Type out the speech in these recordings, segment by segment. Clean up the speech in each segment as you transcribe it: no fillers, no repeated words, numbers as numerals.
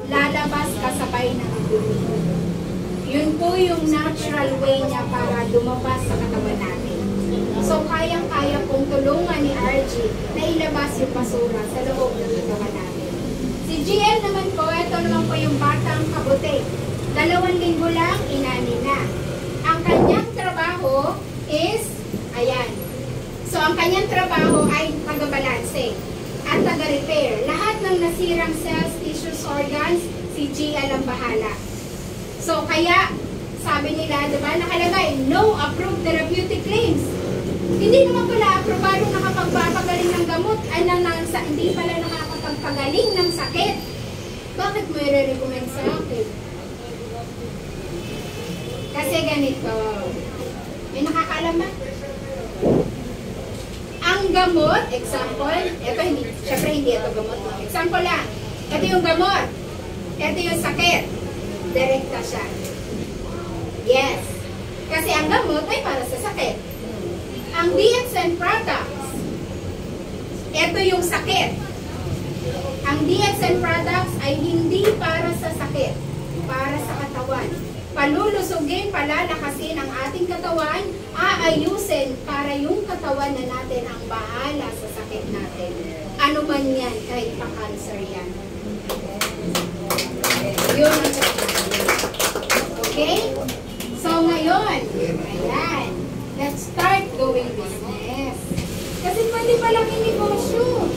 lalabas kasabay ng dumi. Yun po yung natural way niya para lumabas sa katawan natin. So, kayang-kaya pong tulungan ni RG na ilabas yung basura sa loob ng katawan natin. Si GL naman po, ito naman po yung batang kabuti. 2 linggo lang, inani na. Ang kanyang trabaho is, ayan. So, ang kanyang trabaho ay taga-balanse at taga-repair. Lahat ng nasirang cells, tissues, organs, si GL ang bahala. So, kaya, sabi nila, diba, nakalagay, no approved therapeutic claims. Hindi naman pala aprobado nakapagpapagaling ng gamot, ay hindi pala nakakapagpagaling ng sakit. Bakit mo i-recommend sa akin? Kasi ganito. May nakakaalam ba? Ang gamot, example, ito hindi, syempre hindi ito gamot. Example lang, ito yung gamot, ito yung sakit. Direkta siya. Yes. Kasi ang gamot ay para sa sakit. Ang DXN products, ito yung sakit. Ang DXN products ay hindi para sa sakit, para sa katawan. Palulusugin, palalakasin ang ating katawan, aayusin para yung katawan na natin ang bahala sa sakit natin. Ano man yan, kahit pa-cancer yan. Yun ang okay? So ngayon, ayan, let's start doing business. Kasi pwede palaking negosyo.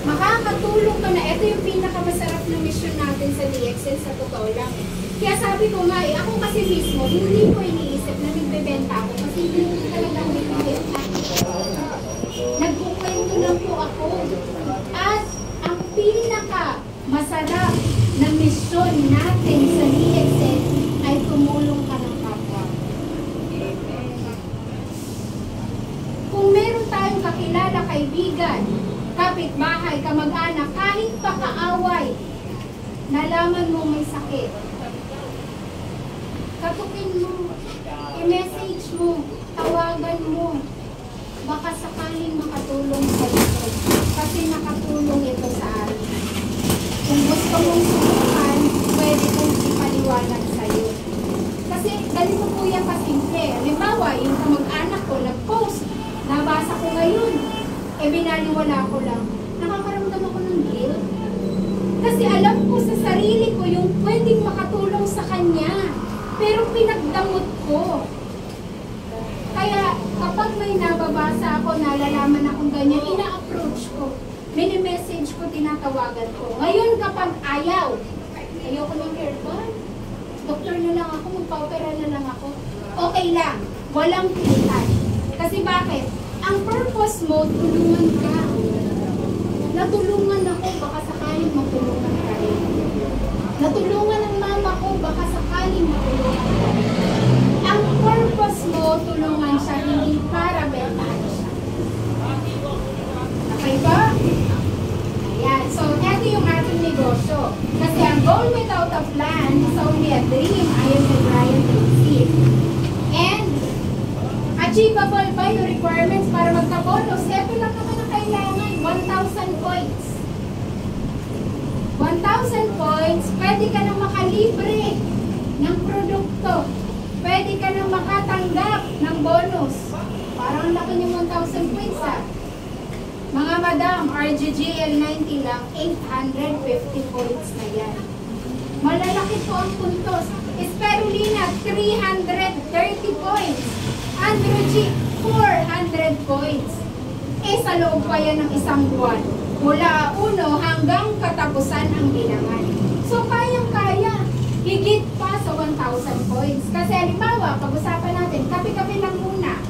Makakatulong ka na. Ito yung pinakamasarap na mission natin sa DXN, sa totoo lang. Kaya sabi ko nga ako kasi mismo, hindi ko iniisip na nagbebenta ako kasi hindi ko talaga nagbebenta. Nagkukwento lang po ako. At ang pinakamasarap na mission natin sa DXN ay tumulong ka ng kapwa. Kung meron tayong kakilala, kaibigan, kapitbahay, kamag-anak, kahit pa kaaway, nalaman mo may sakit, katukin mo, i-message mo, tawagan mo, baka sakaling makatulong sa ito. Kasi nakatulong ito sa atin. Kung gusto mong subukan, pwede kong ipaliwanag sa'yo. Kasi ganito po yan kasimple. Halimbawa, yung kamag-anak ko nag-post, nabasa ko ngayon, binaliwala ko lang. Nakakaramdam ako ng guilt. Kasi alam ko sa sarili ko yung pwedeng makatulong sa kanya. Pero pinagdamot ko. Kaya kapag may nababasa ako, nalalaman akong ganyan, ina-approach ko. Mini-message ko, tinatawagan ko. Ngayon kapag ayoko ng haircut, doktor na lang ako, magpa-opera na lang ako. Okay lang, walang pilitan. Kasi bakit? Ang purpose mo, tulungan ka. Natulungan ako, baka sakaling matulungan ka rin. Natulungan ang mama ko, baka sakaling matulungan ka rin. Ang purpose mo, tulungan siya, hindi para bentahan siya. Okay ba? Ayan. So, ito yung ating negosyo. Kasi ang goal without a plan is only a dream, ayon kay Brian Tracy. And, achievable ba yung requirements para magka-bonus? Ito lang naman ang kailangan, 1,000 points. 1,000 points, pwede ka nang makalibre ng produkto. Pwede ka nang makatanggap ng bonus. Parang ang laki ng 1,000 points ha. Mga madam, RGGL 90 lang, 850 points na yan. Malalaki po ang puntos. Spirulina, 330 points. Andrew G, 400 points. Sa loob pa yan ng isang buwan. Mula 1 hanggang katapusan ang bilangan. So, kayang-kaya. Higit pa sa 1,000 points. Kasi halimbawa, pag-usapan natin, kape-kape lang muna.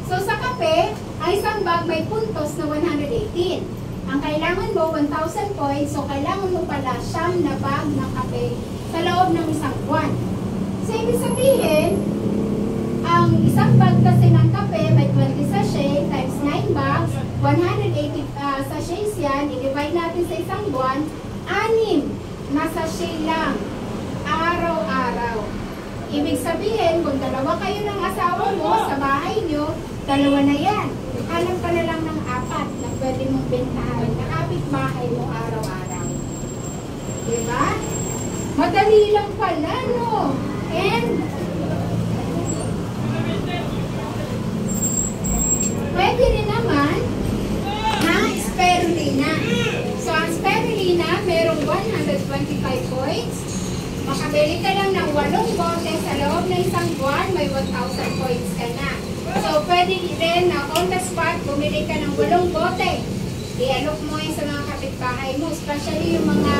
So, sa kape, ang isang bag may puntos na 118. Ang kailangan mo, 1,000 points. So, kailangan mo pala siyam na bag ng kape sa loob ng isang buwan. So, ibig sabihin, ang isang bag kasi ng kape may 20 sachet times 9 bags, 180 sachets yan, i-divide natin sa isang buwan, 6 na sachet lang, araw-araw. Ibig sabihin, kung dalawa kayo ng asawa mo sa bahay nyo, 2 na yan. Hanap ka na lang ng 4 na pwede mong bentahan na kapit bahay mo araw-araw. Diba? Madali lang pala, no? And, pwede rin naman ng spirulina. So, ang spirulina, merong 125 points. Makabili ka lang ng 8 bote sa loob ng isang buwan, may 1,000 points ka na. So, pwede rin na on the spot, bumili ka ng 8 bote. I-alok mo yun sa mga kapitbahay mo, especially yung mga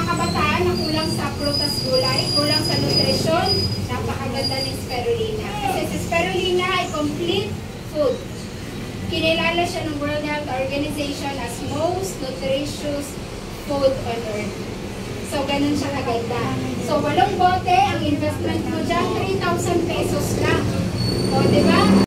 kabataan na kulang sa prutas gulay, kulang sa nutrisyon, napakaganda ng spirulina. Kasi si spirulina ay complete food. Kinilala siya ng World Health Organization as most nutritious food on earth. So, ganun siya kaganda. So, 8 bote, ang investment mo dyan, 3,000 pesos lang. O, diba?